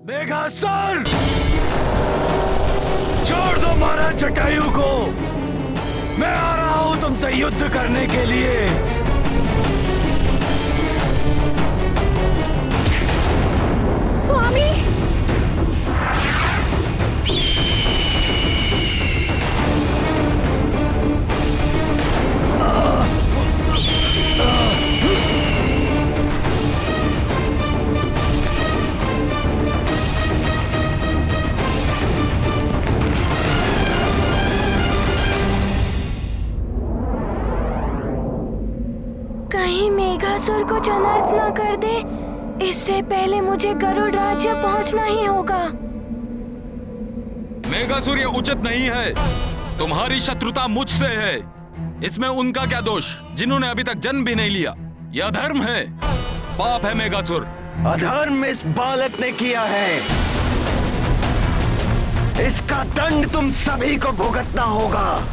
मेघासुर, छोड़ दो महाराज जटायु को। मैं आ रहा हूं तुमसे युद्ध करने के लिए। स्वामी, कहीं मेघासुर कुछ अनर्थ न कर दे। इससे पहले मुझे गरुड़ राज्य पहुंचना ही होगा। मेघासुर, ये उचित नहीं है। तुम्हारी शत्रुता मुझसे है। इसमें उनका क्या दोष, जिन्होंने अभी तक जन्म भी नहीं लिया? यह अधर्म है, पाप है मेघासुर। अधर्म इस बालक ने किया है। इसका दंड तुम सभी को भुगतना होगा।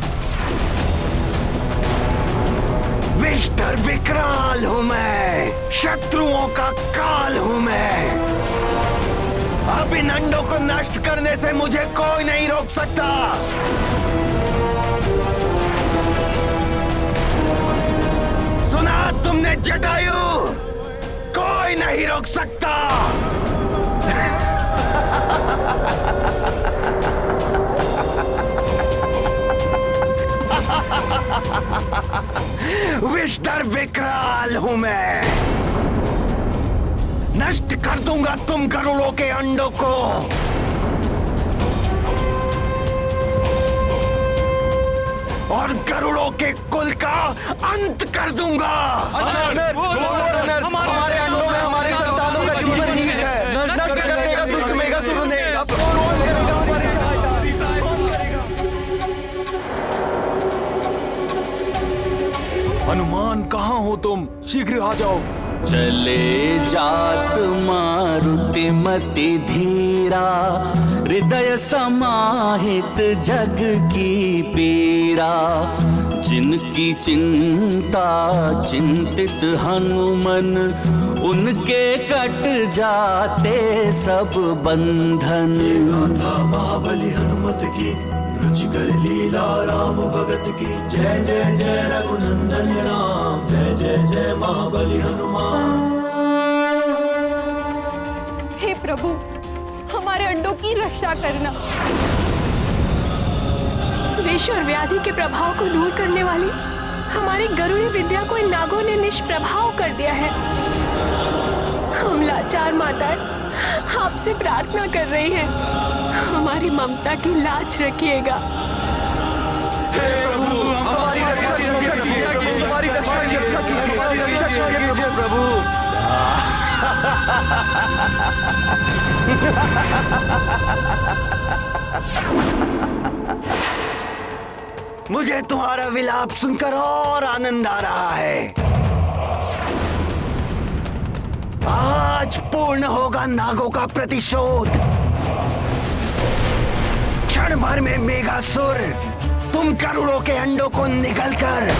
विष्टर विकराल हूं मैं, शत्रुओं का काल हूं मैं। अब इन अंडों को नष्ट करने से मुझे कोई नहीं रोक सकता। सुना तुमने जटायु, कोई नहीं रोक सकता। विष्टर विकराल हूं मैं। नष्ट कर दूंगा तुम गरुड़ों के अंडों को। और गरुड़ों के कुल का अंत कर दूंगा। हमारे अंडों में हमारे संतानों का जीवन ही है। नष्ट करेगा दुष्ट मेघासुर ने। हनुमान, कहाँ हो तुम? शीघ्र आ जाओ। चले जात मारुति मति धीरा, हृदय समाहित जग की पीरा। जिनकी चिंता चिंतित हनुमन, उनके कट जाते सब बंधन। महाबली हनुमत की, रुचिकर लीला राम भगत की। जय जय जय रघुनंदन राम, जय जय जय महाबली हनुमान। हे प्रभु, हमारे अंडों की रक्षा करना। विष और व्याधि के प्रभाव को दूर करने वाली हमारी गरुड़ी विद्या को इन नागों ने निष्प्रभाव कर दिया है। हम लाचार माताएं आपसे प्रार्थना कर रही हैं, हमारी ममता की लाज रखिएगा। हे प्रभु, हमारी रक्षा कीजिए। हमारी रक्षा कीजिए प्रभु। मुझे तुम्हारा विलाप सुनकर और आनंद आ रहा है। आज पूर्ण होगा नागों का प्रतिशोध। क्षण भर में मेघासुर तुम गरुड़ों के अंडों को निगलकर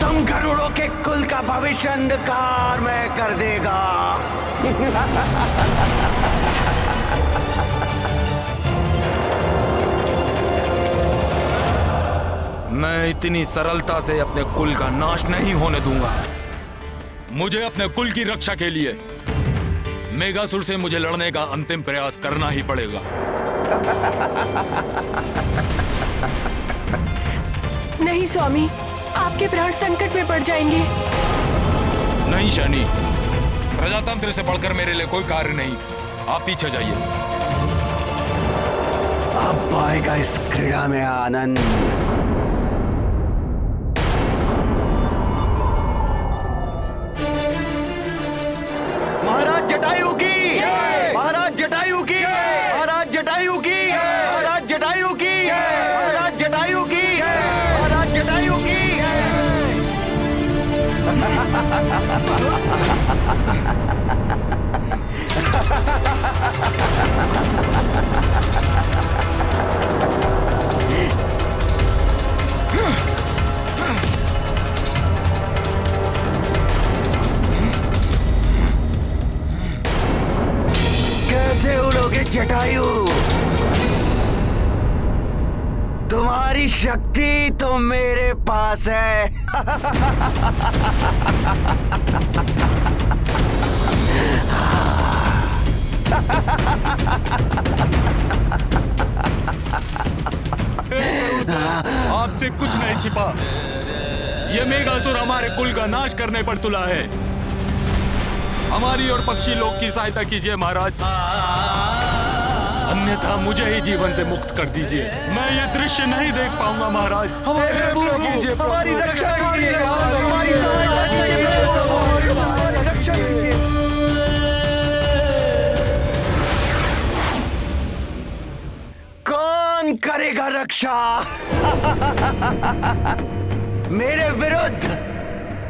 तुम गरुड़ों के कुल का भविष्य अंधकार में कर देगा। मैं इतनी सरलता से अपने कुल का नाश नहीं होने दूंगा। मुझे अपने कुल की रक्षा के लिए मेघासुर से मुझे लड़ने का अंतिम प्रयास करना ही पड़ेगा। नहीं स्वामी, आपके प्राण संकट में पड़ जाएंगे। नहीं शनि, प्रजातंत्र से बढ़कर मेरे लिए कोई कार्य नहीं। आप पीछे जाइए। अब आएगा इस क्रीड़ा में आनंद। महाराज जटायु की, महाराज जटायु की, महाराज जटायु की, महाराज जटायु की, महाराज जटायु की, महाराज जटायु की। जटायु, तुम्हारी शक्ति तो मेरे पास है। आपसे कुछ नहीं छिपा। ये मेघासुर हमारे कुल का नाश करने पर तुला है। हमारी और पक्षी लोग की सहायता कीजिए महाराज, अन्यथा मुझे ही जीवन से मुक्त कर दीजिए। मैं ये दृश्य नहीं देख पाऊंगा महाराज। हमारी रक्षा कीजिए, हमारी रक्षा कीजिए, हमारी रक्षा कीजिए। कौन करेगा रक्षा? मेरे विरुद्ध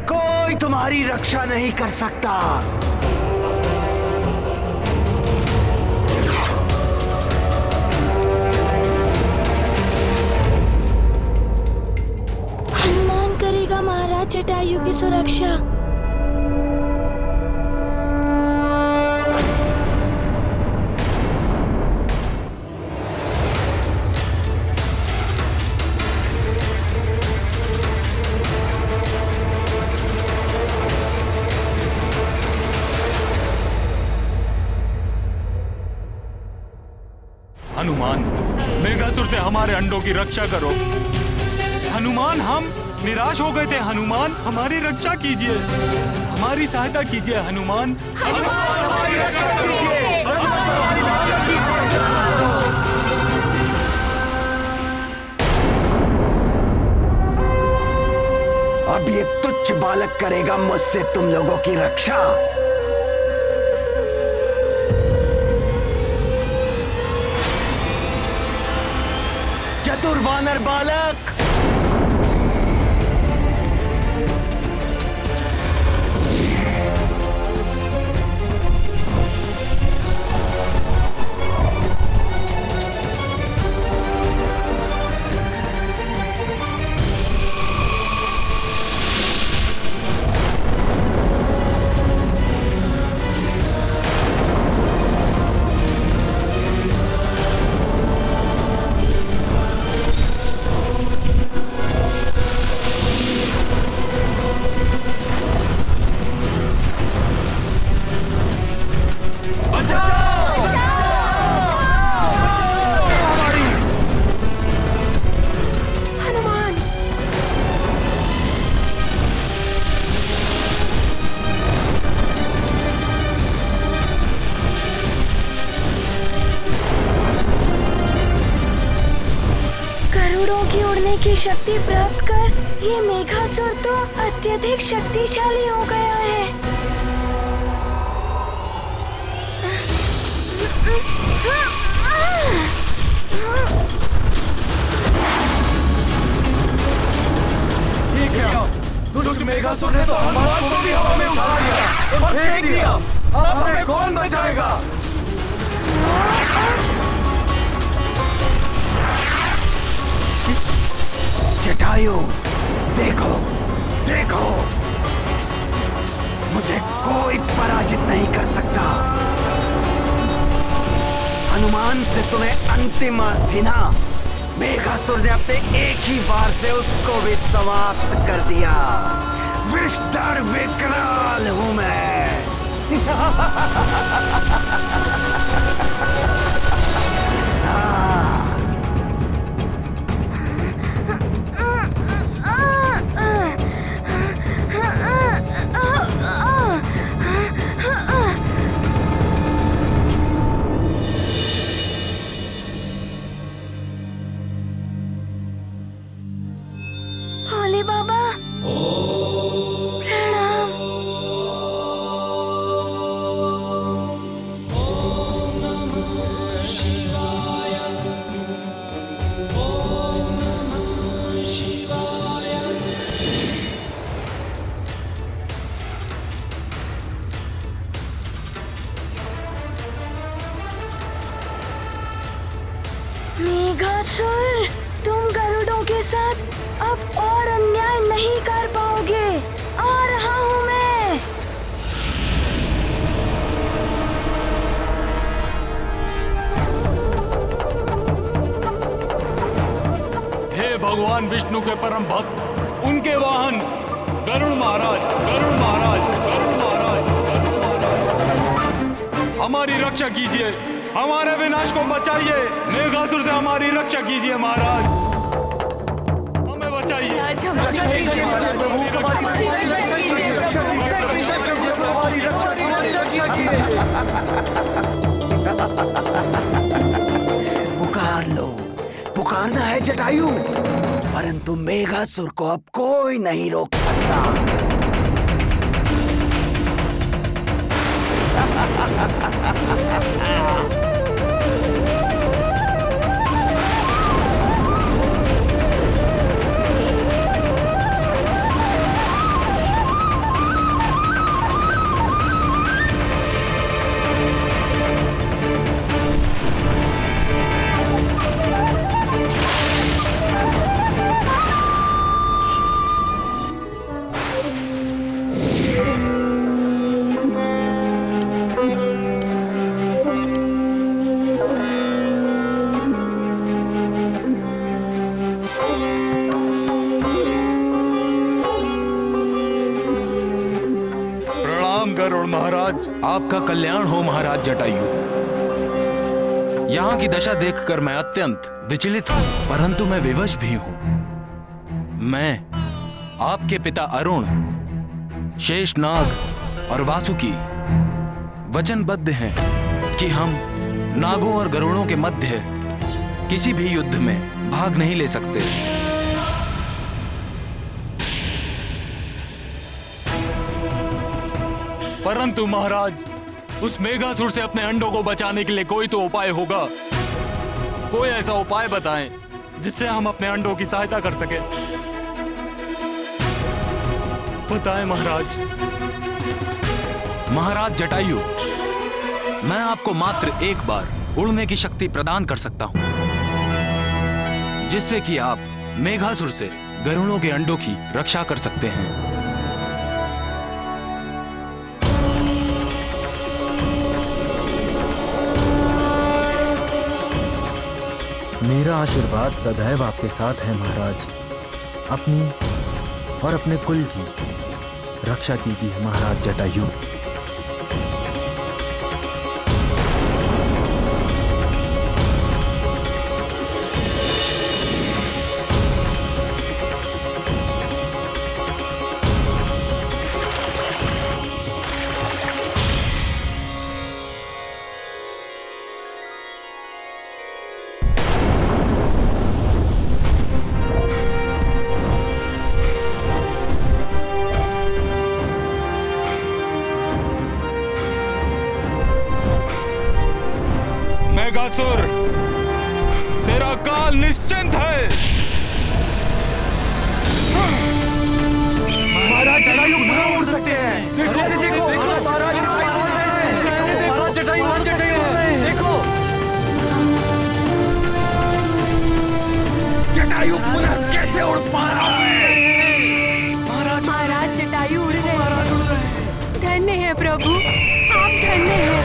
कोई तुम्हारी रक्षा नहीं कर सकता। हनुमान करेगा महाराज जटायु की सुरक्षा। हनुमान, मेघासुर से हमारे अंडों की रक्षा करो। हनुमान, हम निराश हो गए थे। हनुमान, हमारी रक्षा कीजिए, हमारी सहायता कीजिए। हनुमान, हमारी रक्षा कीजिए, हमारी रक्षा कीजिए। अब ये तुच्छ बालक करेगा मुझसे तुम लोगों की रक्षा। चतुर वानर बालक, की शक्ति प्राप्त कर ये मेघासुर तो अत्यधिक शक्तिशाली हो गया है। ये क्या? दुष्ट मेघासुर ने तो हनुमान को भी हवा में उठा लिया और फेंक दिया। अब हमें कौन बचाएगा? जटायु, देखो देखो, मुझे कोई पराजित नहीं कर सकता। हनुमान से तुम्हें अंतिम आस थी ना? मेघासुर ने अपने एक ही बार से उसको भी समाप्त कर दिया। विष्टर विकराल हूं मैं। भोले बाबा प्रणाम। मेघासुर, तुम गरुड़ों के साथ अब और अन्याय नहीं कर पाओगे। आ रहा हूं मैं। भगवान विष्णु के परम भक्त, उनके वाहन गरुड़ महाराज, गरुड़ महाराज, गरुड़ महाराज, गरुड़ महाराज, हमारी रक्षा कीजिए, हमारे विनाश को बचाइए, मेघासुर से हमारी रक्षा कीजिए महाराज, हमें बचाइए। आज हम पुकार लो, पुकारना है जटायु, परंतु मेघासुर को अब कोई नहीं रोक सकता। गरुड़ महाराज, आपका कल्याण हो महाराज जटायु। यहाँ की दशा देखकर मैं अत्यंत विचलित हूँ, परंतु मैं विवश भी हूँ। मैं आपके पिता अरुण, शेषनाग और वासुकी वचनबद्ध हैं कि हम नागों और गरुड़ों के मध्य किसी भी युद्ध में भाग नहीं ले सकते। परंतु महाराज, उस मेघासुर से अपने अंडों को बचाने के लिए कोई तो उपाय होगा। कोई ऐसा उपाय बताएं जिससे हम अपने अंडों की सहायता कर सके। बताएं महाराज। महाराज जटायु, मैं आपको मात्र एक बार उड़ने की शक्ति प्रदान कर सकता हूं, जिससे कि आप मेघासुर से गरुड़ों के अंडों की रक्षा कर सकते हैं। मेरा आशीर्वाद सदैव आपके साथ है महाराज। अपनी और अपने कुल की रक्षा कीजिए महाराज जटायु। मेघासुर, तेरा काल निश्चिंत है। महाराज जटायु पुनः उड़ सकते हैं। देखो, महाराज जटायु, देखो जटायु पुनः कैसे उड़ पा रहा है। महाराज जटायु उड़ रहे हैं। धन्य है प्रभु, आप धन्य हैं।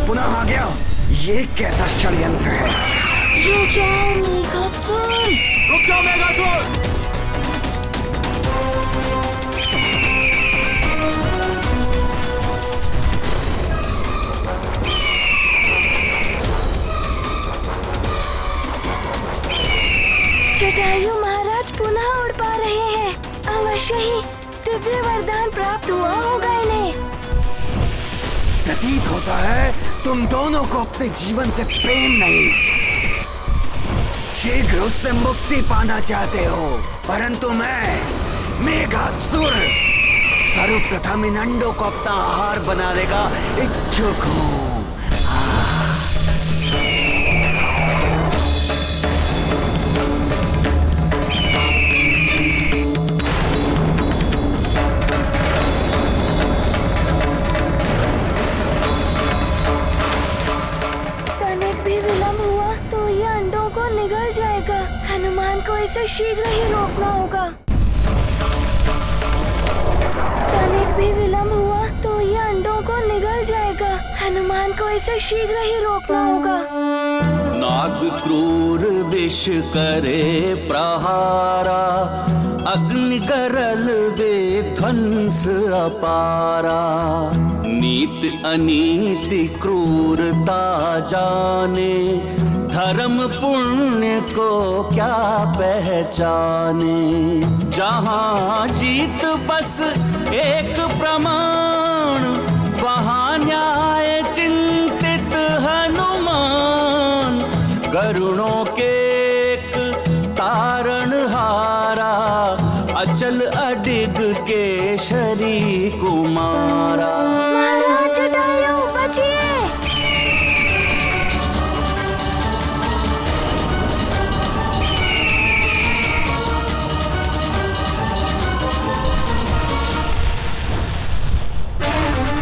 पुनः आ गया। ये कैसा षड्यंत्र है? रुक जाओ मेघासुर! रुक जाओ मेघासुर! जटायु महाराज पुनः उड़ पा रहे हैं। अवश्य ही दिव्य वरदान प्राप्त हुआ होगा इन्हें। प्रतीत होता है तुम दोनों को अपने जीवन से प्रेम नहीं, शीघ्र उससे मुक्ति पाना चाहते हो। परंतु मैं मेघासुर सर्वप्रथम इन अंडों को अपना आहार बनाने का इच्छुक हूँ। इसे शीघ्र ही रोकना होगा। तनिक भी विलंब हुआ तो ये अंडों को निगल जाएगा। हनुमान को इसे शीघ्र ही रोकना होगा। नाग क्रूर विष करे प्रहारा, अग्नि करल वे ध्वंस अपारा। नीत अनीति क्रूरता जाने, धर्म पुण्य को क्या पहचाने। जहाँ जीत बस एक प्रमाण, वहाँ न्याय चिंतित हनुमान। गरुड़ों के एक तारण हारा, अचल अडिग केशरी कुमारा। महाराज जटायु बचिए।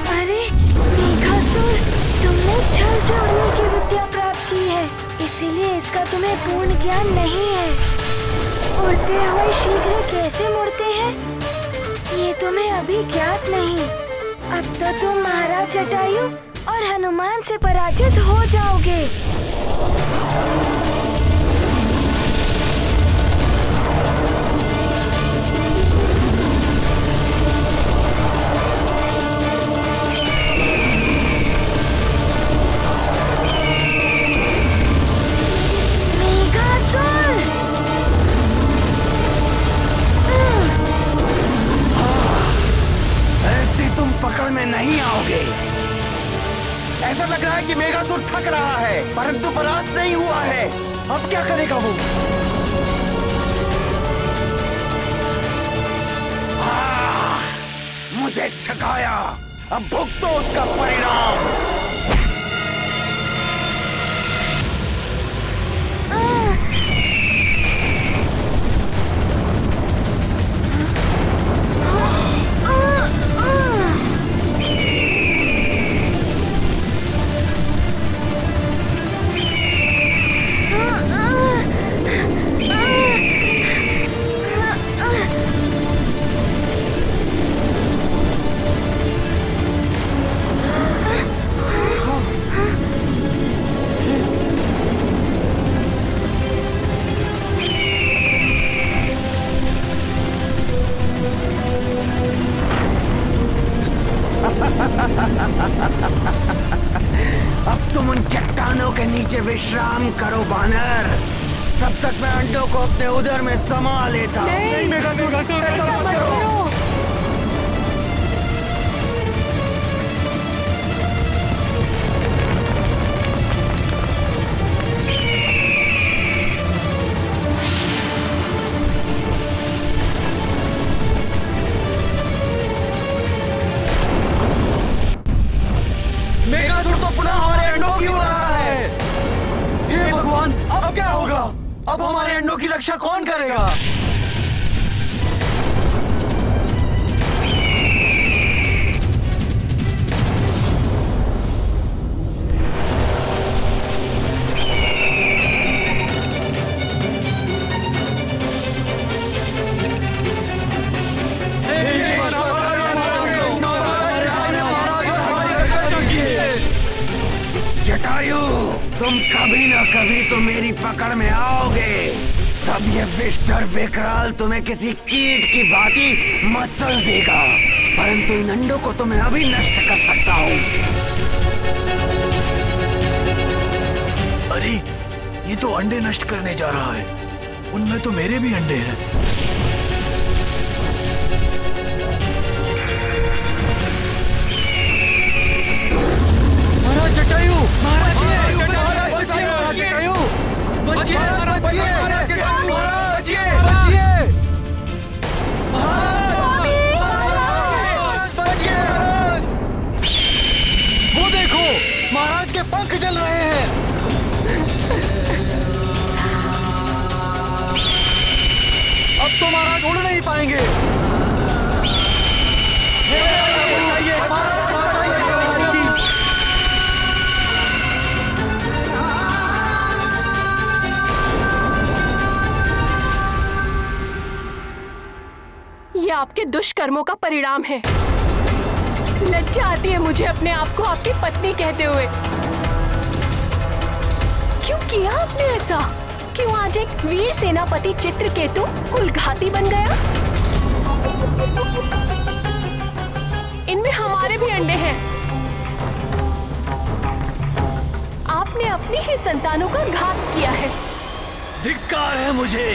अरे मेघासुर, तुमने छल से उड़ने की विद्या प्राप्त की है, इसीलिए इसका तुम्हें पूर्ण ज्ञान नहीं है। उड़ते हुए शीघ्र कैसे मुड़ते हैं, ये तुम्हें अभी ज्ञात नहीं। अब तो तुम महाराज जटायु और हनुमान से पराजित हो जाओगे। पकड़ में नहीं आओगे। ऐसा लग रहा है कि मेघासुर थक रहा है, परंतु परास्त नहीं हुआ है। अब क्या करेगा वो? मुझे छकाया, अब भुगतो उसका परिणाम। अब तुम उन चट्टानों के नीचे विश्राम करो बानर। तब तक मैं अंडों को अपने उदर में समा लेता। नहीं मेघासुर, ऐसा मत करो। मेघासुर तो पुनः हमारे अंडों की उड़ा रहा है। हे भगवान, अब क्या होगा? अब हमारे अंडों की रक्षा कौन करेगा? जटायु, तुम कभी न कभी तो मेरी पकड़ में आओगे। तब ये विष्ठर विकराल तुम्हें किसी कीट की भांति मसल देगा, परंतु इन अंडों को तो मैं अभी नष्ट कर सकता हूँ। अरे, ये तो अंडे नष्ट करने जा रहा है। उनमें तो मेरे भी अंडे हैं। महाराज जटायु, महाराज जटायु, बचिए, महाराज जटायु, बचिए, वो देखो, महाराज के पंख जल रहे हैं। अब तो महाराज उड़ नहीं पाएंगे। आपके दुष्कर्मों का परिणाम है। लज्जा आती है मुझे अपने आप को आपकी पत्नी कहते हुए। क्यों किया आपने ऐसा? क्यों आज एक वीर सेनापति चित्रकेतु कुलघाती बन गया? इनमें हमारे भी अंडे हैं। आपने अपनी ही संतानों का घात किया है। धिक्कार है मुझे।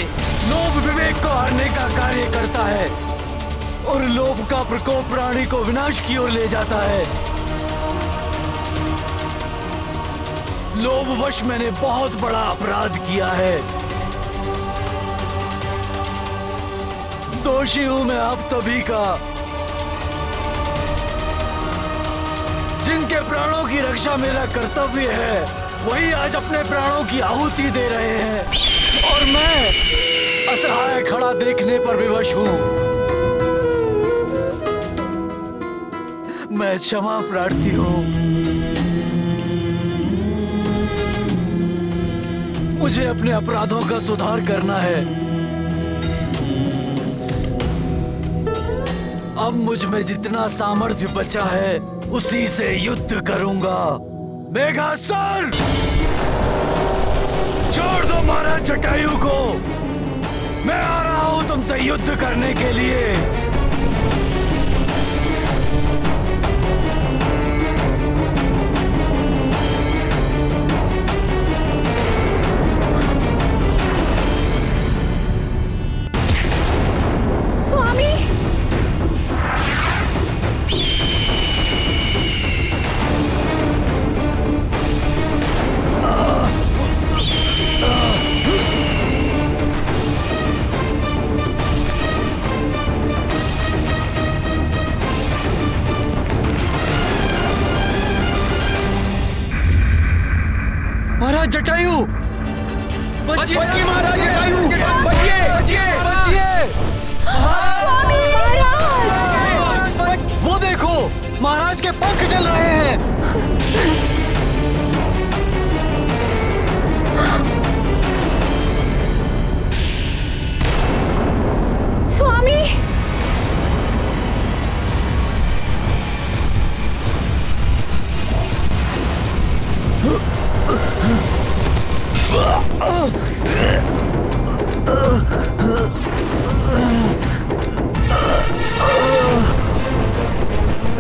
लोभ विवेक को हारने का कार्य करता है और लोभ का प्रकोप प्राणी को विनाश की ओर ले जाता है। लोभवश मैंने बहुत बड़ा अपराध किया है। दोषी हूं मैं आप सभी का। जिनके प्राणों की रक्षा मेरा कर्तव्य है, वही आज अपने प्राणों की आहुति दे रहे हैं और मैं असहाय खड़ा देखने पर विवश हूं। मैं क्षमा प्रार्थी हूं। मुझे अपने अपराधों का सुधार करना है। अब मुझ में जितना सामर्थ्य बचा है उसी से युद्ध करूंगा। मेघासुर, छोड़ दो महाराज जटायु को। मैं आ रहा हूं तुमसे युद्ध करने के लिए। स्वामी, महाराज जटायु, बचिए महाराज जटायु, बचिए बचिए। स्वामी महाराज! वो देखो, महाराज के पंख चल रहे हैं। स्वामी,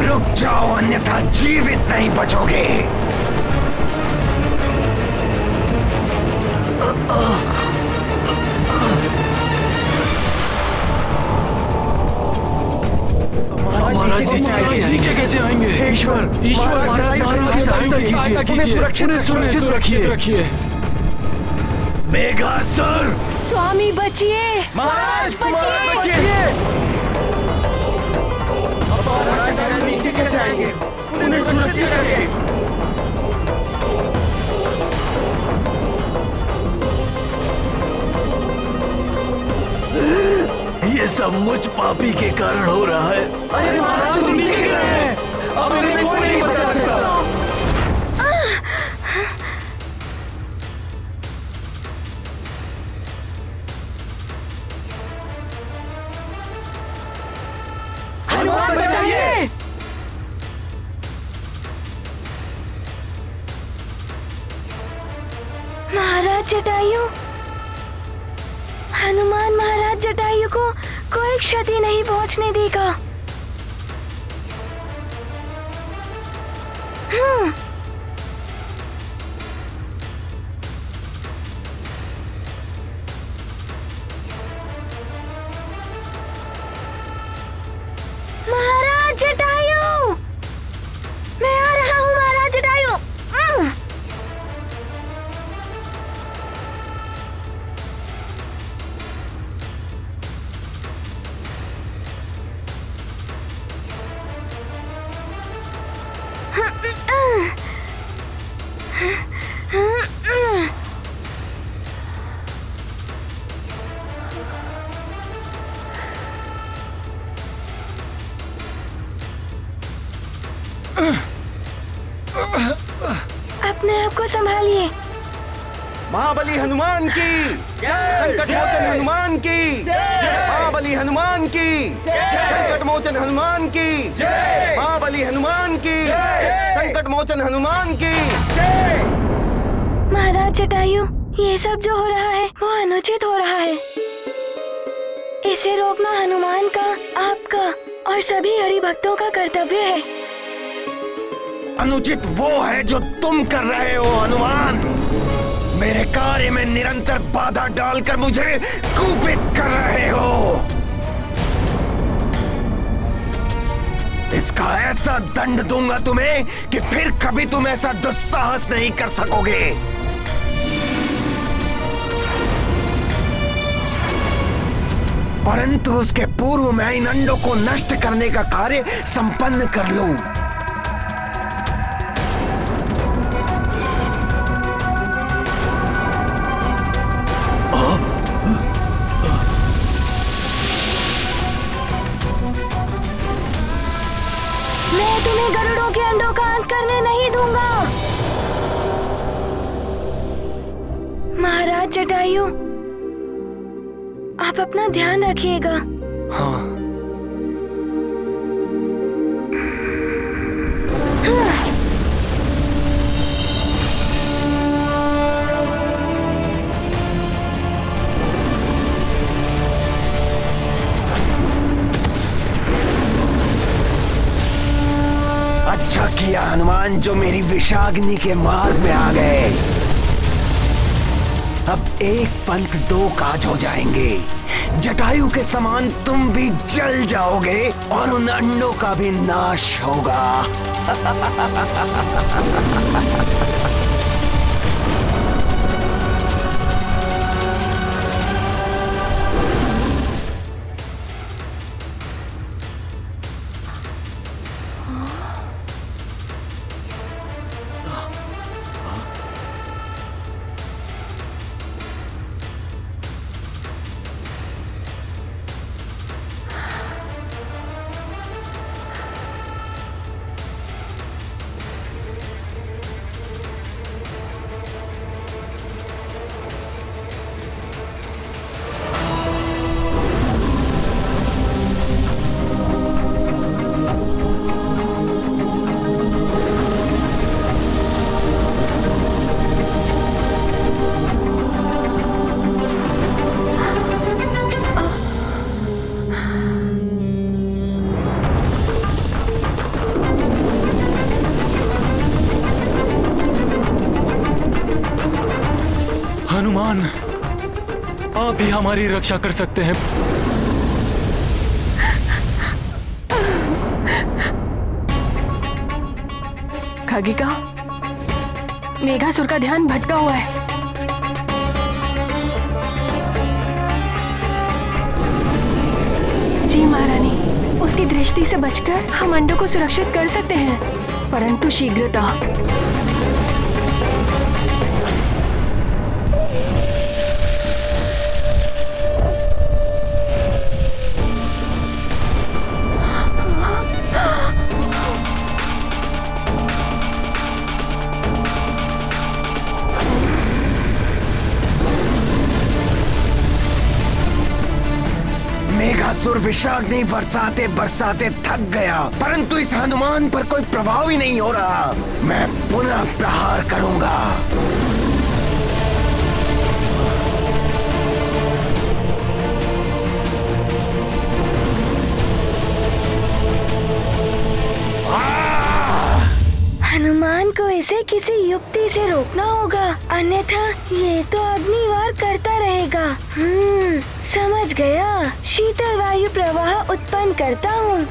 रुक जाओ, अन्यथा जीवित नहीं बचोगे। महाराज नीचे कैसे आएंगे? ईश्वर, ईश्वर महाराज सुरक्षित रखिए। मेघासुर, स्वामी बचिए! महाराज बचिए! नीचे कैसे आएंगे? उन्हें सुरक्षित रखिए। ये सब मुझ पापी के कारण हो रहा है। अरे महाराज तुम नीचे गिर रहे हैं। अब इन्हें कोई नहीं बचा सकता। हनुमान बचाइए! महाराज जटायु, हनुमान महाराज जटायु को कोई क्षति नहीं पहुंचने देगा। महाराज जटायु, मैं आ रहा हूँ महाराज जटायु। अपने आप को संभालिए। महाबली हनुमान की संकट मोचन हनुमान की महाबली हनुमान की संकट मोचन हनुमान की महाबली हनुमान की संकट मोचन हनुमान की। महाराज जटायु, ये सब जो हो रहा है वो अनुचित हो रहा है। इसे रोकना हनुमान का, आपका और सभी हरि भक्तों का कर्तव्य है। अनुचित वो है जो तुम कर रहे हो हनुमान। मेरे कार्य में निरंतर बाधा डालकर मुझे कुपित कर रहे हो। इसका ऐसा दंड दूंगा तुम्हें कि फिर कभी तुम ऐसा दुस्साहस नहीं कर सकोगे। परंतु उसके पूर्व मैं इन अंडों को नष्ट करने का कार्य संपन्न कर लूं। मैं तुम्हें गरुड़ों के अंडों का अंत करने नहीं दूंगा। महाराज जटायु, आप अपना ध्यान रखिएगा। हाँ। अच्छा किया हनुमान जो मेरी विषाग्नि के मार्ग में आ गए। अब एक पंथ दो काज हो जाएंगे। जटायु के समान तुम भी जल जाओगे और उन अंडों का भी नाश होगा। हनुमान, आप ही हमारी रक्षा कर सकते हैं। खगिका, मेघासुर का ध्यान भटका हुआ है। जी महारानी, उसकी दृष्टि से बचकर हम अंडों को सुरक्षित कर सकते हैं, परंतु शीघ्रता। मेघासुर विषाग्नि बरसाते बरसाते थक गया, परंतु इस हनुमान पर कोई प्रभाव ही नहीं हो रहा। मैं पुनः प्रहार करूंगा। हनुमान को इसे किसी युक्ति से रोकना होगा, अन्यथा ये तो अग्निवार करता रहेगा। समझ गया, शीतल वायु प्रवाह उत्पन्न करता हूँ।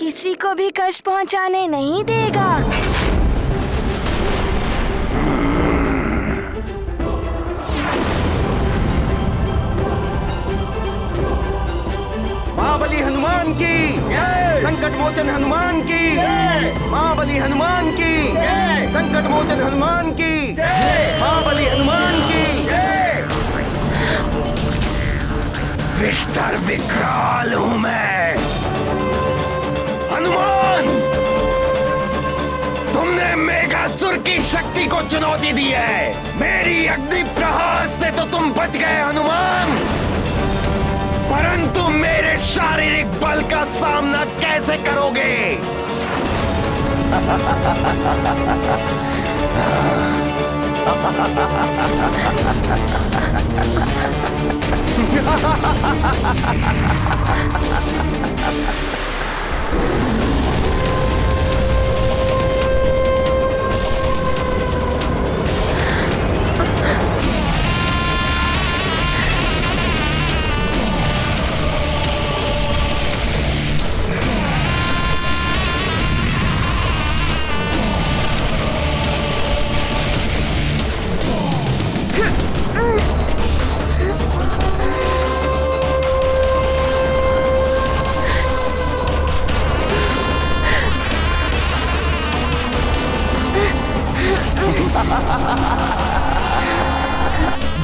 किसी को भी कष्ट पहुंचाने नहीं देगा। महाबली हनुमान की संकट मोचन हनुमान की महाबली हनुमान की संकट मोचन हनुमान की महाबली हनुमान की विस्तर विकराल हूं मैं। हनुमान, तुमने मेघासुर की शक्ति को चुनौती दी है। मेरी अग्नि प्रहार से तो तुम बच गए हनुमान, परंतु मेरे शारीरिक बल का सामना कैसे करोगे?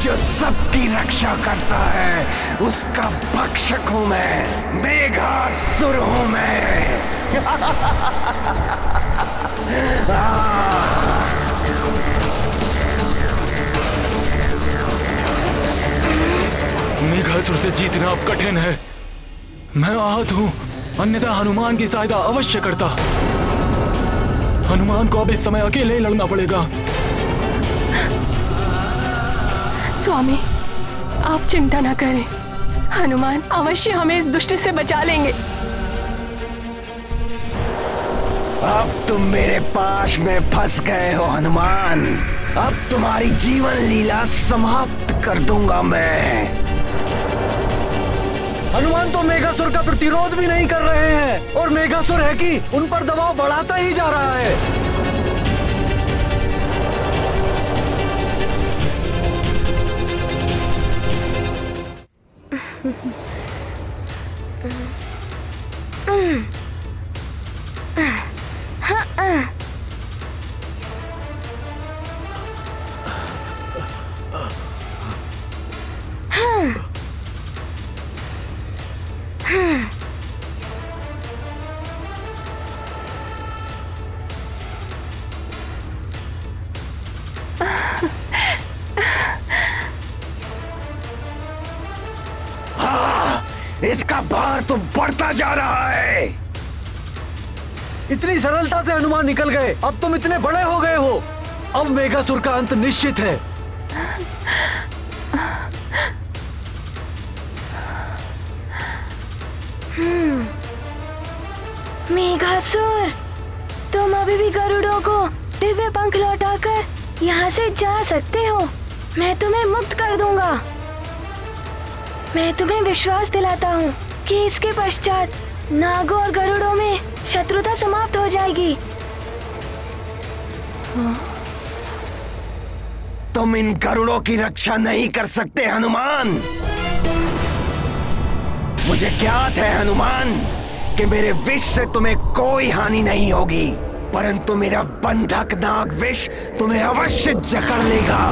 जो सबकी रक्षा करता है उसका भक्षक हूं मैं। मेघासुर हूं मैं। मेघासुर से जीतना अब कठिन है। मैं आहत हूं, अन्यथा हनुमान की सहायता अवश्य करता। हनुमान को अब इस समय अकेले ही लड़ना पड़ेगा। स्वामी, आप चिंता न करें, हनुमान अवश्य हमें इस दुष्ट से बचा लेंगे। अब तुम मेरे पाश में फंस गए हो हनुमान। अब तुम्हारी जीवन लीला समाप्त कर दूंगा मैं। हनुमान तो मेघासुर का प्रतिरोध भी नहीं कर रहे हैं और मेघासुर है कि उन पर दबाव बढ़ाता ही जा रहा है। इसका भार तो बढ़ता जा रहा है। इतनी सरलता से हनुमान निकल गए, अब तुम इतने बड़े हो गए हो। अब मेघासुर का अंत निश्चित है। मेघासुर, तुम अभी भी गरुड़ों को दिव्य पंख लौटाकर यहाँ से जा सकते हो। मैं तुम्हें मुक्त कर दूंगा। मैं तुम्हें विश्वास दिलाता हूँ कि इसके पश्चात नागों और गरुड़ों में शत्रुता समाप्त हो जाएगी। तुम इन गरुड़ों की रक्षा नहीं कर सकते हनुमान। मुझे ज्ञात है हनुमान कि मेरे विष से तुम्हें कोई हानि नहीं होगी, परंतु मेरा बंधक नाग विष तुम्हें अवश्य जकड़ लेगा।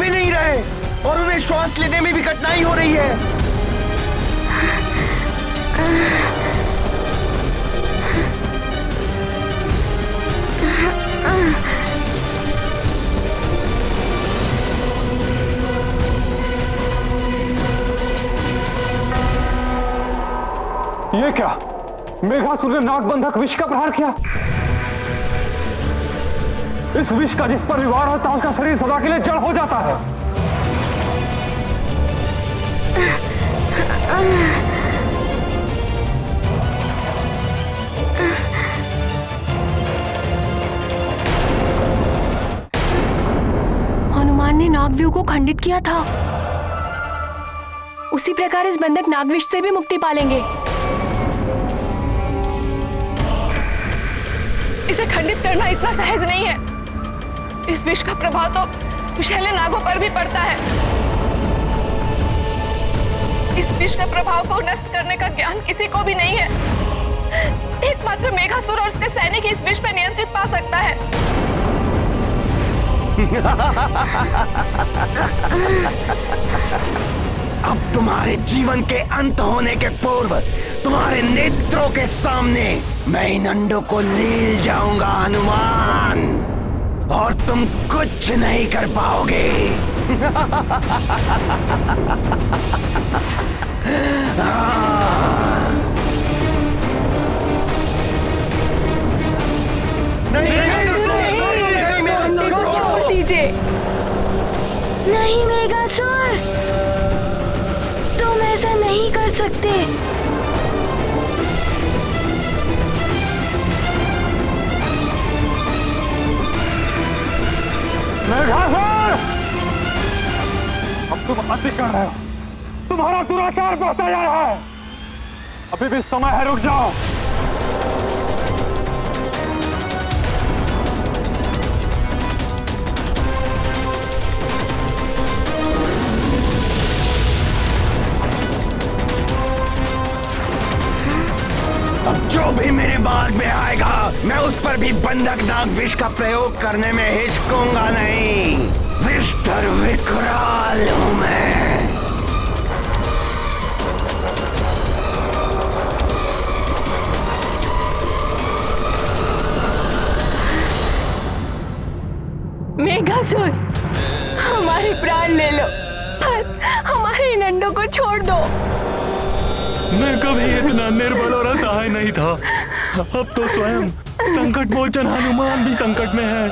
भी नहीं रहे और उन्हें श्वास लेने में भी कठिनाई हो रही है। ये क्या? मेघासुर ने नागबंधक विष का प्रहार किया। इस विष का जिस पर भी वार होता है उसका शरीर सदा के लिए जड़ हो जाता है। हनुमान ने नागव्यूह को खंडित किया था, उसी प्रकार इस बंधक नागविष से भी मुक्ति पालेंगे। इसे खंडित करना इतना सहज नहीं है। इस विष का प्रभाव तो विषैले नागों पर भी पड़ता है। इस विष के प्रभाव को नष्ट करने का ज्ञान किसी को भी नहीं है। एकमात्र मेघासुर और उसके सैनिक इस विष पर नियंत्रित पा सकता है। अब तुम्हारे जीवन के अंत होने के पूर्व तुम्हारे नेत्रों के सामने मैं इन अंडों को लील जाऊंगा हनुमान, और तुम कुछ नहीं कर पाओगे। छोड़ दीजिए। नहीं मेघासुर, तुम ऐसा नहीं कर सकते। मेघासुर, अब तुम अति कर रहे हो। तुम्हारा दुराचार बढ़ता जा रहा है। अभी भी समय है, रुक जाओ। अब जो भी मेरे बाग में आएगा मैं उस पर भी बंधक नाग विष का प्रयोग करने में हिचकूंगा नहीं। विस्तर विकराल हूं मैं। मेघासुर, हमारे प्राण ले लो, पर हमारे इन अंडों को छोड़ दो। मैं कभी इतना निर्बल और असहाय नहीं था। अब तो स्वयं संकट मोचन हनुमान भी संकट में है।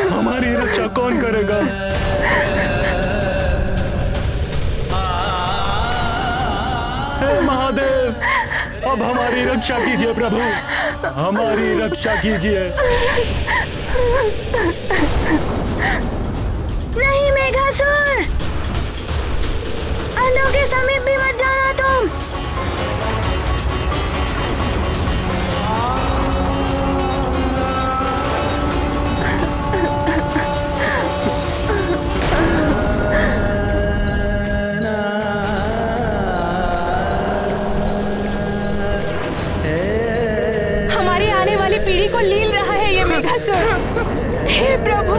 हमारी रक्षा कौन करेगा? हे महादेव, अब हमारी रक्षा कीजिए प्रभु, हमारी रक्षा कीजिए। नहीं मेघासुर, अंडों के समीप भी मत जाना तुम। हमारी आने वाली पीढ़ी को लील रहा है ये मेघासुर। हे प्रभु,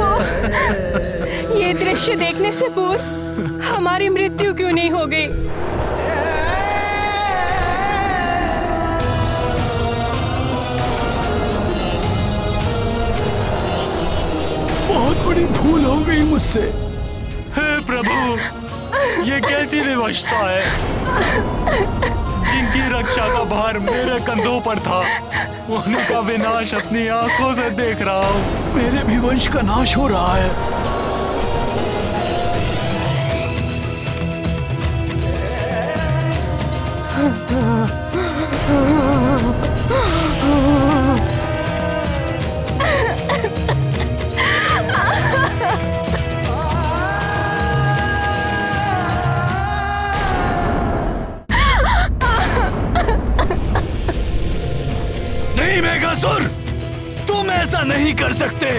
ये दृश्य देखने से पूर्व हमारी मृत्यु क्यों नहीं हो गई? बहुत बड़ी भूल हो गई मुझसे। हे प्रभु, ये कैसी विवशता है? जिनकी रक्षा का भार मेरे कंधों पर था, उनका विनाश अपनी आंखों से देख रहा हूँ। मेरे भी वंश का नाश हो रहा है। नहीं मेघासुर, तुम ऐसा नहीं कर सकते।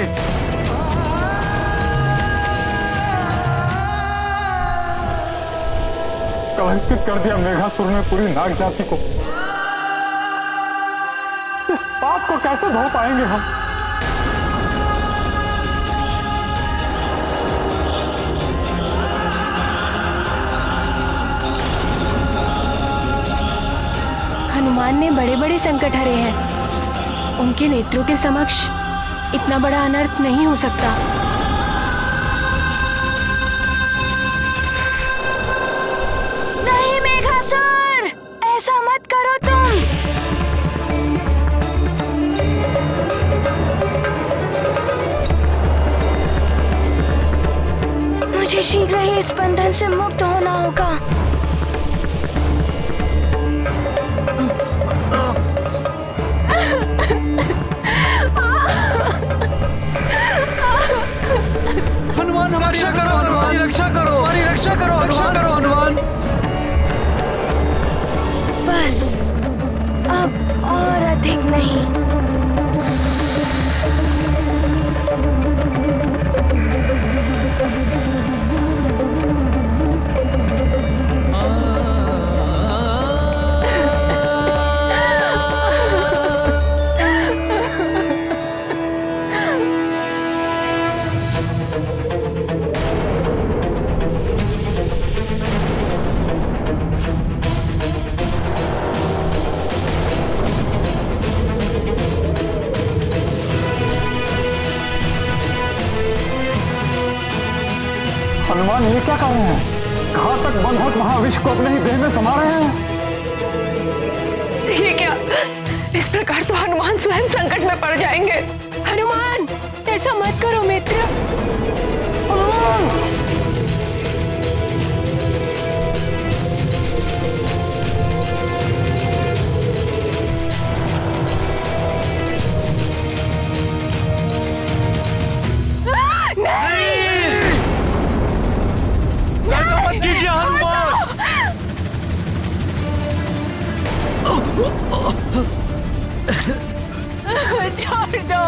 कलंकित कर दिया मेघासुर ने पूरी नाग जाति को। इस पाप को कैसे धो पाएंगे हम? हनुमान ने बड़े बड़े संकट हरे हैं। उनके नेत्रों के समक्ष इतना बड़ा अनर्थ नहीं हो सकता। नहीं मेघासुर, ऐसा मत करो तुम। मुझे शीघ्र ही इस बंधन से मुक्त होना होगा। हनुमान हमारी रक्षा करो, हनुमान रक्षा करो, हमारी रक्षा करो, रक्षा करो हनुमान। बस अब और अधिक नहीं। हनुमान ये क्या कर रहे हैं? घातक बनहोट महाविष को अपने ही देह में समा रहे हैं। ये क्या? इस प्रकार तो हनुमान स्वयं संकट में पड़ जाएंगे। हनुमान, ऐसा मत करो मित्र। कीजिए हनुमान। छोड़ दो।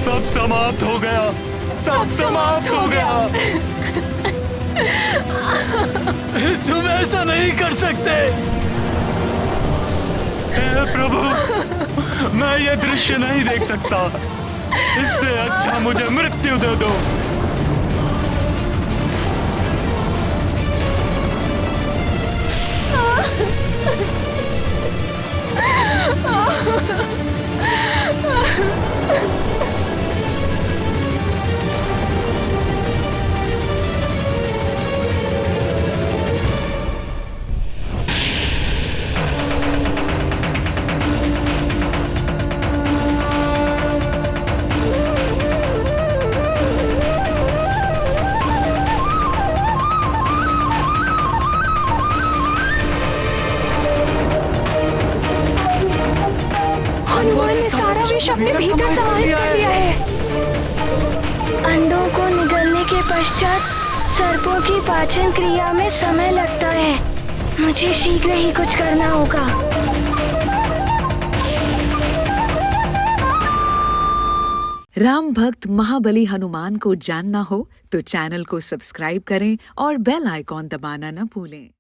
सब समाप्त हो गया, सब समाप्त हो गया। तुम ऐसा नहीं कर सकते। हे प्रभु, मैं ये दृश्य नहीं देख सकता। इससे अच्छा मुझे मृत्यु दे दो। हनुमान ने सारा विष अपने भीतर समाहित कर लिया है। अंडों को निगलने के पश्चात सर्पों की पाचन क्रिया में समय लगता है। मुझे शीघ्र ही कुछ करना होगा। राम भक्त महाबली हनुमान को जानना हो तो चैनल को सब्सक्राइब करें और बेल आइकॉन दबाना न भूलें।